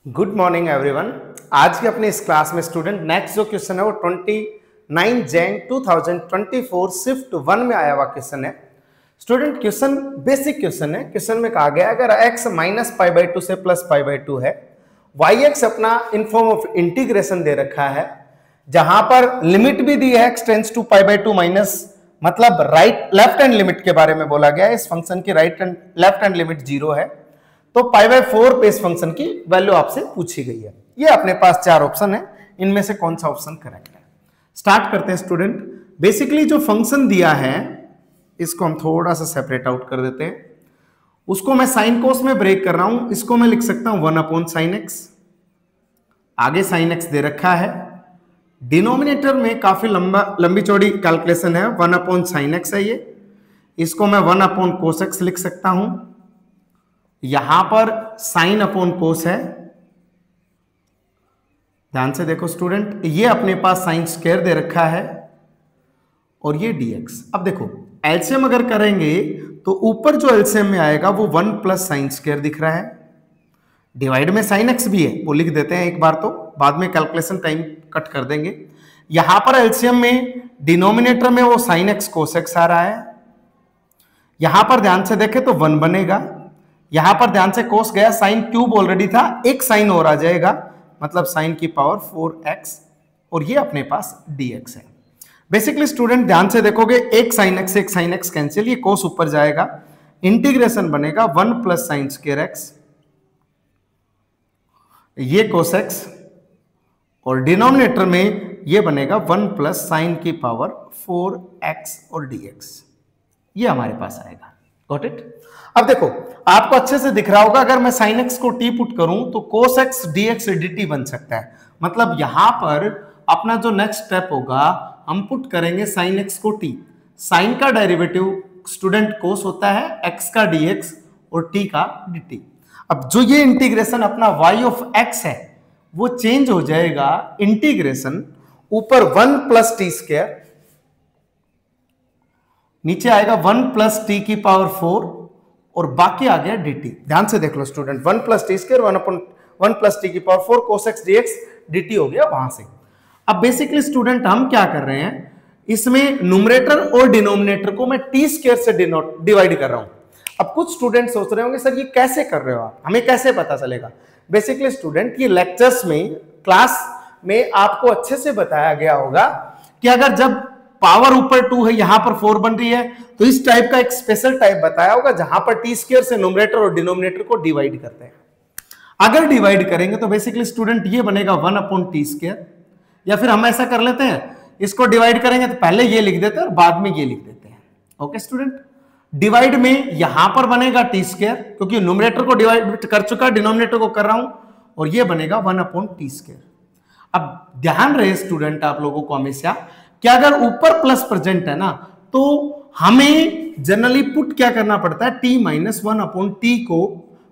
Good morning everyone. आज की अपनी इस क्लास में स्टूडेंट नेक्स्ट जो क्वेश्चन है वो 29 जैन 2024 शिफ्ट 1 में आया हुआ क्वेश्चन है। स्टूडेंट क्वेश्चन बेसिक क्वेश्चन है। क्वेश्चन में कहा गया अगर x minus pi by two से प्लस पाई बाई टू है, yx अपना इन फॉर्म ऑफ इंटीग्रेशन दे रखा है, जहां पर लिमिट भी दी है x tends to pi by two minus, मतलब राइट लेफ्ट हैंड लिमिट के बारे में बोला गया है। इस फंक्शन की right hand left hand limit 0 है, तो पाई बाई 4 पे इस फंक्शन की वैल्यू आपसे पूछी गई है। ये अपने पास 4 ऑप्शन है, इनमें से कौन सा ऑप्शन करेक्ट है। स्टार्ट करते हैं स्टूडेंट। बेसिकली जो फंक्शन दिया है इसको हम थोड़ा सा सेपरेट आउट कर देते हैं। उसको मैं साइन कोस में ब्रेक कर रहा हूं। इसको मैं लिख सकता हूं 1 अपॉन साइन एक्स। आगे साइन एक्स दे रखा है। डिनोमिनेटर में काफी लंबी चौड़ी कैलकुलेशन है। 1 अपॉन साइन एक्स है ये। इसको मैं 1 अपॉन कोस एक्स लिख सकता हूं। यहां पर साइन अपॉन कोस है। ध्यान से देखो स्टूडेंट, ये अपने पास साइन स्क्वायर दे रखा है और ये dx। अब देखो एलसीएम अगर करेंगे तो ऊपर जो एलसीएम में आएगा वो 1 प्लस साइन स्क्वायर दिख रहा है। डिवाइड में साइन एक्स भी है, वो लिख देते हैं एक बार, तो बाद में कैलकुलेशन टाइम कट कर देंगे। यहां पर एलसीएम में डिनोमिनेटर में वो साइन एक्स कोस एक्स आ रहा है। यहां पर ध्यान से देखें तो 1 बनेगा। यहां पर ध्यान से कोस गया, साइन क्यूब ऑलरेडी था, एक साइन और आ जाएगा, मतलब साइन की पावर 4x, और ये अपने पास dx है। बेसिकली स्टूडेंट ध्यान से देखोगे, एक साइन एक्स कैंसिल, ये कोस ऊपर जाएगा, इंटीग्रेशन बनेगा 1 प्लस साइन स्क्वायर एक्स, ये कोस एक्स, और डिनोमिनेटर में ये बनेगा 1 प्लस साइन की पावर 4x और dx। ये हमारे पास आएगा। Got it. अब देखो आपको अच्छे से दिख रहा होगा, अगर मैं sin x को t पुट करूं तो cos x dx dt बन सकता है। मतलब यहां पर अपना जो नेक्स्ट स्टेप होगा, हम पुट करेंगे sin x को t। sin का डेरिवेटिव स्टूडेंट cos होता है, x का dx और t का dt। अब जो ये इंटीग्रेशन अपना y ऑफ x है वो चेंज हो जाएगा, इंटीग्रेशन ऊपर 1 प्लस टी स्क्वायर, नीचे आएगा 1 प्लस टी की पावर 4 और बाकी आ गया dt। ध्यान से देख लो student, 1 plus T square 1 plus T की power 4 cos x dx dt हो गया वहां से। अब बेसिकली स्टूडेंट हम क्या कर रहे हैं, इसमें न्यूमरेटर और डिनोमिनेटर को मैं टी स्क्वायर से डिवाइड कर रहा हूं। अब कुछ स्टूडेंट सोच रहे होंगे सर ये कैसे कर रहे हो आप, हमें कैसे पता चलेगा। बेसिकली स्टूडेंट ये लेक्चर्स में क्लास में आपको अच्छे से बताया गया होगा कि अगर जब पावर ऊपर 2 है, यहां पर 4 बन रही है, तो इस टाइप का एक स्पेशल टाइप बताया होगा जहां पर टी स्क्वायर से न्यूमरेटर और डिनोमिनेटर को डिवाइड करते हैं। अगर डिवाइड करेंगे तो बेसिकली स्टूडेंट ये बनेगा 1 अपॉन टी स्क्वायर, या फिर हम ऐसा कर लेते हैं, इसको डिवाइड करेंगे तो पहले ये लिख देते हैं और बाद में ये लिख देते हैं। ओके स्टूडेंट, डिवाइड में यहां पर बनेगा टी स्क्वायर, क्योंकि न्यूमरेटर को डिवाइड कर चुका, डिनोमिनेटर को कर रहा हूं, और ये बनेगा 1 अपॉन टी स्क्वायर। अब ध्यान रहे स्टूडेंट आप लोगों को हमेशा कि अगर ऊपर प्लस प्रेजेंट है ना, तो हमें जनरली पुट क्या करना पड़ता है, t माइनस 1 अपॉन टी को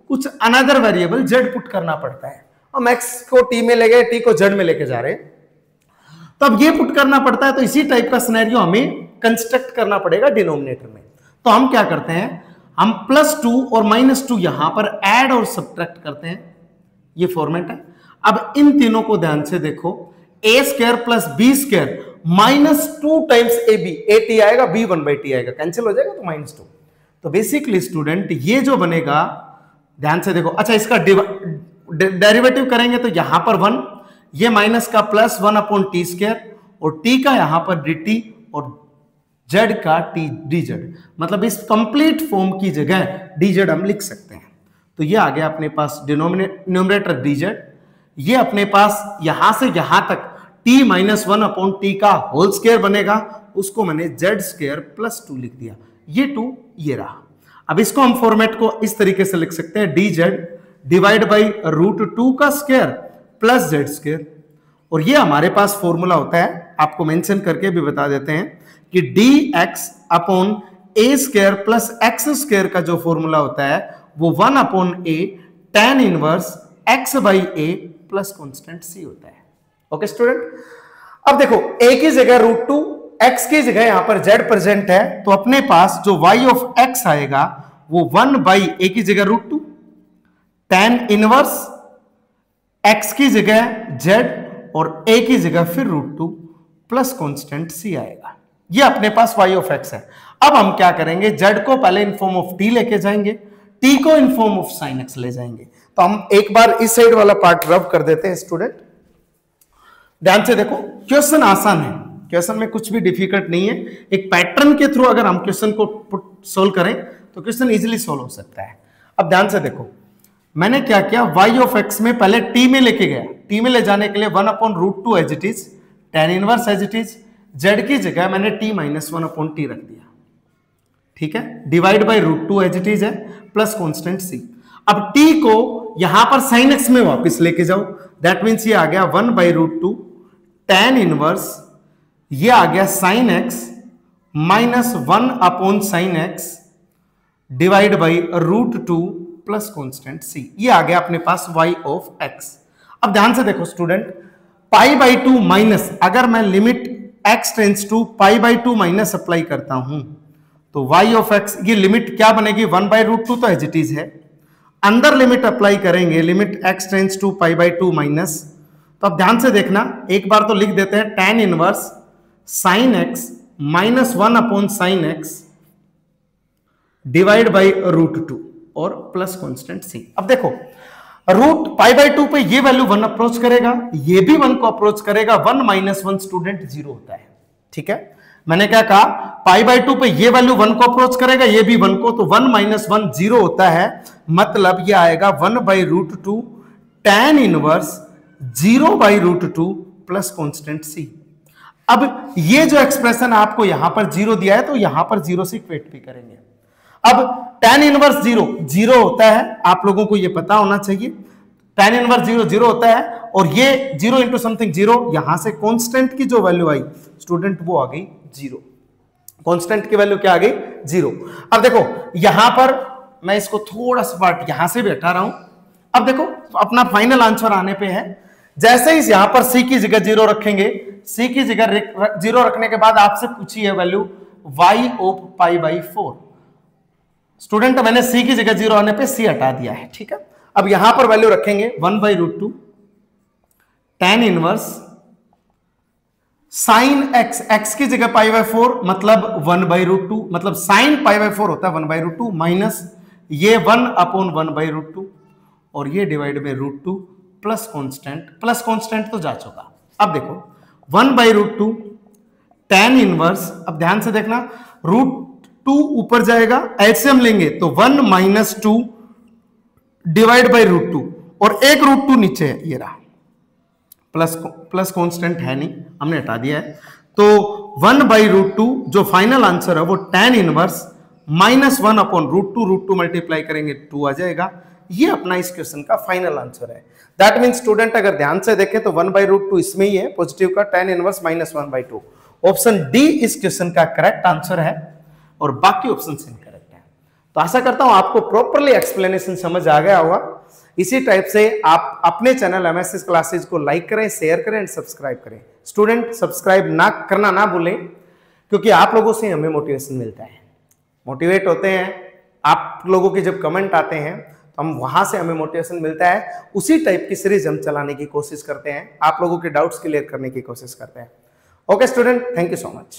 कुछ अनदर वेरिएबल z पुट करना पड़ता है। हम x को t में ले गए, t को z में लेके जा रहे हैं, तो अब ये पुट करना पड़ता है। तो इसी टाइप का सिनेरियो हमें कंस्ट्रक्ट करना पड़ेगा डिनोमिनेटर में। तो हम क्या करते हैं, हम +2 और -2 यहां पर ऐड और सब्ट्रैक्ट करते हैं, ये फॉर्मेट है। अब इन तीनों को ध्यान से देखो, a square plus b square -2 times ab, at आएगा, b 1/t आएगा, कैंसिल हो जाएगा तो -2। तो बेसिकली स्टूडेंट ये जो बनेगा, ध्यान से देखो, अच्छा इसका डेरिवेटिव करेंगे तो यहां पर 1, ये माइनस का प्लस 1 अपॉन टी स्क्वायर, और t का यहां पर dt और z का t dz, मतलब इस कंप्लीट फॉर्म की जगह dz हम लिख सकते हैं। तो ये आ गया अपने पास न्यूमरेटर dz, ये अपने पास यहां से यहां तक t माइनस 1 अपॉन टी का होल स्क्वायर बनेगा, उसको मैंने z स्क्वायर प्लस 2 लिख दिया, ये 2 ये रहा। अब इसको हम फॉर्मेट को इस तरीके से लिख सकते हैं, dz डिवाइड बाई √2 का स्क्वायर प्लस z स्क्वायर, और ये हमारे पास फॉर्मूला होता है, आपको मेंशन करके भी बता देते हैं कि dx upon a square plus x square का जो फॉर्मूला होता है वो 1 upon a tan inverse x by a plus constant c होता है। ओके स्टूडेंट, अब देखो a की जगह √2, x की जगह यहां पर z प्रेजेंट है, तो अपने पास जो y ऑफ x आएगा वो 1 बाई a की जगह √2 tan इनवर्स x की जगह z और a की जगह फिर √2 प्लस कांस्टेंट c आएगा। ये अपने पास y ऑफ x है। अब हम क्या करेंगे, z को पहले इन फॉर्म ऑफ t लेके जाएंगे, t को इन फॉर्म ऑफ sin x ले जाएंगे। तो हम एक बार इस साइड वाला पार्ट रब कर देते हैं स्टूडेंट। ध्यान से देखो, क्वेश्चन आसान है, क्वेश्चन में कुछ भी डिफिकल्ट नहीं है। एक पैटर्न के थ्रू अगर हम क्वेश्चन को सोल्व करें तो क्वेश्चन इजीली सोल्व हो सकता है। अब ध्यान से देखो, मैंने क्या किया, y ऑफ x में पहले t में लेके गया, t में ले जाने के लिए 1/√2 as it is, tan inverse as it is, z की जगह मैंने t - 1/t रख दिया, ठीक है, divide by √2 as it is है, प्लस कांस्टेंट c। अब t को यहां पर sin x में वापस लेके जाओ, दैट मींस ये आ गया 1/√2 tan इनवर्स, ये आ गया sin x minus 1/sin x divide by √2 plus constant c। ये आ गया अपने पास y ऑफ x। अब ध्यान से देखो स्टूडेंट, π/2 माइनस, अगर मैं limit x tends to π/2 minus apply करता हूं तो y ऑफ x, ये लिमिट क्या बनेगी, 1/√2 तो एज इट इज है, अंदर लिमिट अप्लाई करेंगे, limit x tends to π/2 minus. तो अब ध्यान से देखना, एक बार तो लिख देते हैं, tan inverse sin x minus 1/sin x divide by √2 और प्लस कांस्टेंट c। अब देखो, रूट π/2 पे ये वैल्यू 1 अप्रोच करेगा, ये भी 1 को अप्रोच करेगा, 1 - 1 स्टूडेंट 0 होता है, ठीक है। मैंने क्या कहा, π/2 पे ये वैल्यू 1 को अप्रोच करेगा, ये भी 1 को, तो 1 - 1 0 होता है, मतलब ये आएगा 1/√2 tan inverse 0/√2 plus constant c। अब ये जो एक्सप्रेशन आपको यहां पर 0 दिया है, तो यहां पर 0 से इक्वेट भी करेंगे। अब tan इनवर्स 0 होता है, आप लोगों को ये पता होना चाहिए, tan इनवर्स 0 होता है, और ये 0 इंटू समथिंग 0, यहां से कांस्टेंट की जो वैल्यू आई स्टूडेंट वो आ गई 0, कांस्टेंट की वैल्यू क्या आ गई 0। अब देखो यहां पर मैं इसको थोड़ा सा पार्ट यहां से भी हटा रहा हूं। अब देखो अपना फाइनल आंसर आने पे है, जैसे ही यहां पर c की जगह 0 रखेंगे, c की जगह 0 रखने के बाद आपसे पूछी है वैल्यू y ऑफ π/4। स्टूडेंट मैंने c की जगह 0 आने पे c हटा दिया है, ठीक है। अब यहां पर वैल्यू रखेंगे 1/√2 tan inverse sin x, x की जगह π/4 मतलब 1/√2, मतलब sin π/4 होता है 1/√2 माइनस ये 1/1/√2 और ये डिवाइड बाय √2 प्लस कांस्टेंट तो जा चुका। अब देखो 1/√2 tan इनवर्स, अब ध्यान से देखना, √2 ऊपर जाएगा, एलसीएम लेंगे तो 1 - 2 डिवाइड बाय √2 और एक √2 नीचे है, ये रहा, प्लस कांस्टेंट है नहीं, हमने हटा दिया है, तो 1/√2 जो फाइनल आंसर है वो tan इनवर्स माइनस 1/√2 मल्टीप्लाई करेंगे 2 आ जाएगा। ये अपना इस क्वेश्चन का फाइनल आंसर है। दैट मीन स्टूडेंट अगर ध्यान से देखें तो 1/√2 इसमें ही है, पॉजिटिव का, tan inverse minus 1/2। Option D इस क्वेश्चन का करेक्ट आंसर है और बाकी ऑप्शन इनकरेक्ट है। तो आशा करता हूं आपको प्रॉपरली एक्सप्लेनेशन समझ आ गया होगा। इसी टाइप से आप अपने चैनल एमएसएस क्लासेस को लाइक करें, शेयर करें एंड सब्सक्राइब करें। स्टूडेंट सब्सक्राइब ना करना ना भूलें, क्योंकि आप लोगों से हमें मोटिवेशन मिलता है, मोटिवेट होते हैं। आप लोगों के जब कमेंट आते हैं तो हम वहां से हमें मोटिवेशन मिलता है। उसी टाइप की सीरीज हम चलाने की कोशिश करते हैं, आप लोगों के डाउट्स क्लियर करने की कोशिश करते हैं। Okay student, thank you so much.